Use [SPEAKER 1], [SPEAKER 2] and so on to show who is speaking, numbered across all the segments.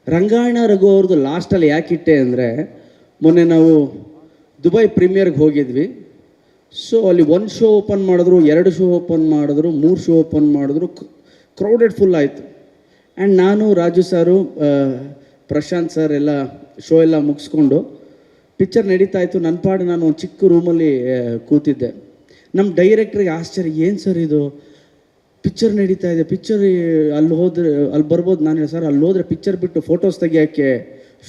[SPEAKER 1] ರಂಗಾಯಣ ರಘು ಅವ್ರದ್ದು ಲಾಸ್ಟಲ್ಲಿ ಯಾಕಿಟ್ಟೆ ಅಂದರೆ, ಮೊನ್ನೆ ನಾವು ದುಬೈ ಪ್ರೀಮಿಯರ್ಗೆ ಹೋಗಿದ್ವಿ. ಸೊ ಅಲ್ಲಿ 1 ಶೋ ಓಪನ್ ಮಾಡಿದ್ರು, 2 ಶೋ ಓಪನ್ ಮಾಡಿದ್ರು, 3 ಶೋ ಓಪನ್ ಮಾಡಿದ್ರು, ಕ್ರೌಡೆಡ್ ಫುಲ್ ಆಯಿತು. ಆ್ಯಂಡ್ ನಾನು, ರಾಜು ಸಾರು, ಪ್ರಶಾಂತ್ ಸರ್ ಎಲ್ಲ ಶೋ ಎಲ್ಲ ಮುಗಿಸ್ಕೊಂಡು ಪಿಕ್ಚರ್ ನಡೀತಾ ಇತ್ತು. ನನ್ನ ಪಾಡು ನಾನು ಒಂದು ಚಿಕ್ಕ ರೂಮಲ್ಲಿ ಕೂತಿದ್ದೆ. ನಮ್ಮ ಡೈರೆಕ್ಟ್ರಿಗೆ ಆಶ್ಚರ್ಯ, ಏನು ಸರ್ ಇದು ಪಿಕ್ಚರ್ ನಡೀತಾ ಇದೆ, ಪಿಕ್ಚರ್ ಅಲ್ಲಿ ಹೋದ್ರೆ ಅಲ್ಲಿ ಬರ್ಬೋದು. ನಾನು ಹೇಳಿ, ಸರ್ ಅಲ್ಲಿ ಹೋದರೆ ಪಿಕ್ಚರ್ ಬಿಟ್ಟು ಫೋಟೋಸ್ ತೆಗಿಯೋಕ್ಕೆ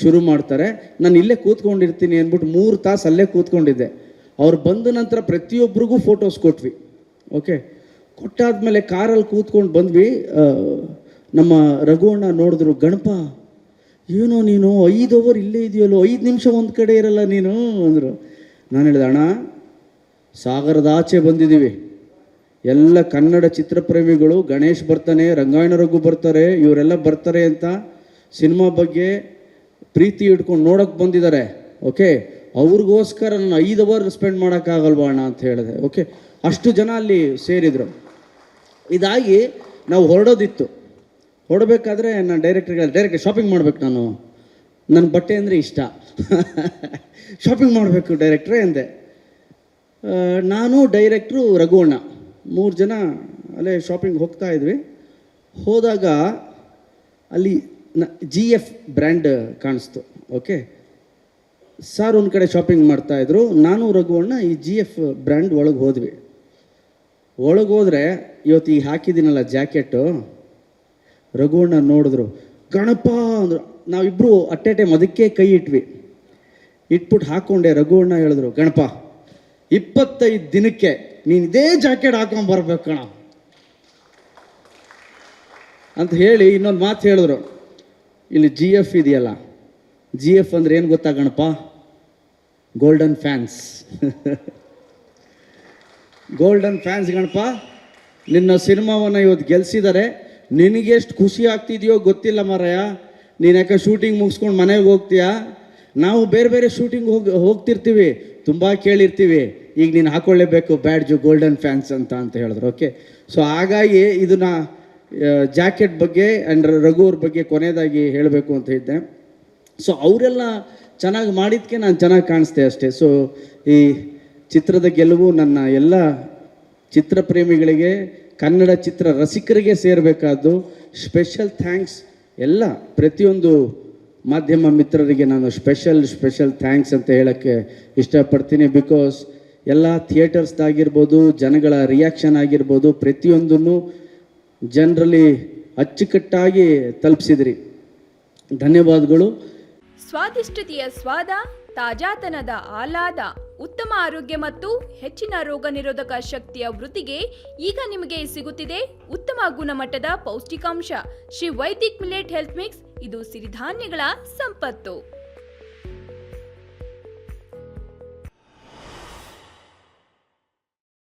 [SPEAKER 1] ಶುರು ಮಾಡ್ತಾರೆ, ನಾನು ಇಲ್ಲೇ ಕೂತ್ಕೊಂಡಿರ್ತೀನಿ ಅಂದ್ಬಿಟ್ಟು 3 ತಾಸು ಅಲ್ಲೇ ಕೂತ್ಕೊಂಡಿದ್ದೆ. ಅವ್ರು ಬಂದ ನಂತರ ಪ್ರತಿಯೊಬ್ಬರಿಗೂ ಫೋಟೋಸ್ ಕೊಟ್ವಿ. ಓಕೆ, ಕೊಟ್ಟಾದ್ಮೇಲೆ ಕಾರಲ್ಲಿ ಕೂತ್ಕೊಂಡು ಬಂದ್ವಿ. ನಮ್ಮ ರಘುವಣ್ಣ ನೋಡಿದ್ರು, ಗಣಪ ಏನೋ ನೀನು 5 ಅವರ್ ಇಲ್ಲೇ ಇದೆಯಲ್ಲೋ, 5 ನಿಮಿಷ ಒಂದು ಕಡೆ ಇರಲ್ಲ ನೀನು ಅಂದರು. ನಾನು ಹೇಳಿದೆ, ಅಣ್ಣ ಸಾಗರದ ಆಚೆ ಬಂದಿದ್ದೀವಿ, ಎಲ್ಲ ಕನ್ನಡ ಚಿತ್ರಪ್ರೇಮಿಗಳು, ಗಣೇಶ್ ಬರ್ತಾನೆ, ರಂಗಾಯಣ ರಘು ಬರ್ತಾರೆ, ಇವರೆಲ್ಲ ಬರ್ತಾರೆ ಅಂತ ಸಿನಿಮಾ ಬಗ್ಗೆ ಪ್ರೀತಿ ಇಟ್ಕೊಂಡು ನೋಡೋಕ್ಕೆ ಬಂದಿದ್ದಾರೆ. ಓಕೆ, ಅವ್ರಿಗೋಸ್ಕರ ನಾನು 5 ಅವರ್ ಸ್ಪೆಂಡ್ ಮಾಡೋಕ್ಕಾಗಲ್ವಾ ಅಣ್ಣ ಅಂತ ಹೇಳಿದೆ. ಓಕೆ, ಅಷ್ಟು ಜನ ಅಲ್ಲಿ ಸೇರಿದರು. ಇದಾಗಿ ನಾವು ಹೊರಡಬೇಕಾದ್ರೆ ನಾನು ಡೈರೆಕ್ಟ್ ಶಾಪಿಂಗ್ ಮಾಡಬೇಕು, ನನ್ನ ಬಟ್ಟೆ ಅಂದರೆ ಇಷ್ಟ, ಶಾಪಿಂಗ್ ಮಾಡಬೇಕು ಡೈರೆಕ್ಟ್ರೇ ಅಂದೆ. ನಾನು, ಡೈರೆಕ್ಟ್ರು, ರಘುವಣ್ಣ 3 ಜನ ಅಲ್ಲೇ ಶಾಪಿಂಗ್ ಹೋಗ್ತಾ ಇದ್ವಿ. ಹೋದಾಗ ಅಲ್ಲಿ GF ಬ್ರ್ಯಾಂಡ್ ಕಾಣಿಸ್ತು. ಓಕೆ, ಸಾರ್ ಒಂದು ಕಡೆ ಶಾಪಿಂಗ್ ಮಾಡ್ತಾಯಿದ್ರು, ನಾನು ರಘುವಣ್ಣ ಈ GF ಬ್ರ್ಯಾಂಡ್ ಒಳಗೆ ಹೋದ್ವಿ. ಒಳಗೋದ್ರೆ ಇವತ್ತು ಈಗ ಹಾಕಿದ್ದೀನಲ್ಲ ಜಾಕೆಟು, ರಘುವಣ್ಣ ನೋಡಿದ್ರು, ಗಣಪ ಅಂದರು. ನಾವಿಬ್ಬರು ಅಟ್ ಎ ಟೈಮ್ ಅದಕ್ಕೆ ಕೈ ಇಟ್ಬಿಟ್ಟು ಹಾಕ್ಕೊಂಡೆ. ರಘುವಣ್ಣ ಹೇಳಿದ್ರು, ಗಣಪ 25 ದಿನಕ್ಕೆ ನೀನು ಇದೇ ಜಾಕೆಟ್ ಹಾಕೊಂಬರ್ಬೇಕು ಕಣ ಅಂತ ಹೇಳಿ ಇನ್ನೊಂದು ಮಾತು ಹೇಳಿದ್ರು. ಇಲ್ಲಿ GF ಇದೆಯಲ್ಲ, GF ಅಂದರೆ ಏನು ಗೊತ್ತಾ Ganapa? Golden fans. Golden fans Ganapa. ನಿನ್ನ ಸಿನಿಮಾವನ್ನು ಇವತ್ತು ಗೆಲ್ಸಿದ್ದಾರೆ, ನಿನಗೆಷ್ಟು ಖುಷಿ ಆಗ್ತಿದೆಯೋ ಗೊತ್ತಿಲ್ಲ ಮಾರಾಯ. ನೀನು ಯಾಕೆ ಶೂಟಿಂಗ್ ಮುಗಿಸ್ಕೊಂಡು ಮನೆಗೆ ಹೋಗ್ತೀಯಾ? ನಾವು ಬೇರೆ ಬೇರೆ ಶೂಟಿಂಗ್ ಹೋಗ್ತಿರ್ತೀವಿ, ತುಂಬ ಕೇಳಿರ್ತೀವಿ, ಈಗ ನೀನು ಹಾಕ್ಕೊಳ್ಳೇಬೇಕು ಬ್ಯಾಡ್ಜು ಗೋಲ್ಡನ್ ಫ್ಯಾನ್ಸ್ ಅಂತ ಹೇಳಿದ್ರು. ಓಕೆ, ಸೊ ಹಾಗಾಗಿ ಇದನ್ನು ಜಾಕೆಟ್ ಬಗ್ಗೆ ಆ್ಯಂಡ್ ರಘುವ್ರ ಬಗ್ಗೆ ಕೊನೆಯದಾಗಿ ಹೇಳಬೇಕು ಅಂತ ಇದ್ದೆ. ಸೊ ಅವರೆಲ್ಲ ಚೆನ್ನಾಗಿ ಮಾಡಿದ್ದಕ್ಕೆ ನಾನು ಚೆನ್ನಾಗಿ ಕಾಣಿಸ್ತೆ ಅಷ್ಟೇ. ಸೊ ಈ ಚಿತ್ರದ ಗೆಲುವು ನನ್ನ ಎಲ್ಲ ಚಿತ್ರಪ್ರೇಮಿಗಳಿಗೆ, ಕನ್ನಡ ಚಿತ್ರ ರಸಿಕರಿಗೆ ಸೇರಬೇಕಾದ್ದು. ಸ್ಪೆಷಲ್ ಥ್ಯಾಂಕ್ಸ್ ಎಲ್ಲ ಪ್ರತಿಯೊಂದು ಮಾಧ್ಯಮ ಮಿತ್ರರಿಗೆ ನಾನು ಸ್ಪೆಷಲ್ ಥ್ಯಾಂಕ್ಸ್ ಅಂತ ಹೇಳೋಕ್ಕೆ ಇಷ್ಟಪಡ್ತೀನಿ. ಬಿಕಾಸ್ ಎಲ್ಲ ಥಿಯೇಟರ್ಸ್ದಾಗಿರ್ಬೋದು, ಜನಗಳ ರಿಯಾಕ್ಷನ್ ಆಗಿರ್ಬೋದು, ಪ್ರತಿಯೊಂದನ್ನು ಜನರಲ್ಲಿ ಅಚ್ಚುಕಟ್ಟಾಗಿ ತಲುಪಿಸಿದ್ರಿ. ಧನ್ಯವಾದಗಳು.
[SPEAKER 2] ಸ್ವಾದಿಷ್ಟತೆಯ ಸ್ವಾದ, ತಾಜಾತನದ ಆಹ್ಲಾದ, ಉತ್ತಮ ಆರೋಗ್ಯ ಮತ್ತು ಹೆಚ್ಚಿನ ರೋಗ ನಿರೋಧಕ ಶಕ್ತಿಯ ವೃದ್ಧಿಗೆ ಈಗ ನಿಮಗೆ ಸಿಗುತ್ತಿದೆ ಉತ್ತಮ ಗುಣಮಟ್ಟದ ಪೌಷ್ಟಿಕಾಂಶ Shri Vaidik millet health mix. ಇದು ಸಿರಿಧಾನ್ಯಗಳ ಸಂಪತ್ತು.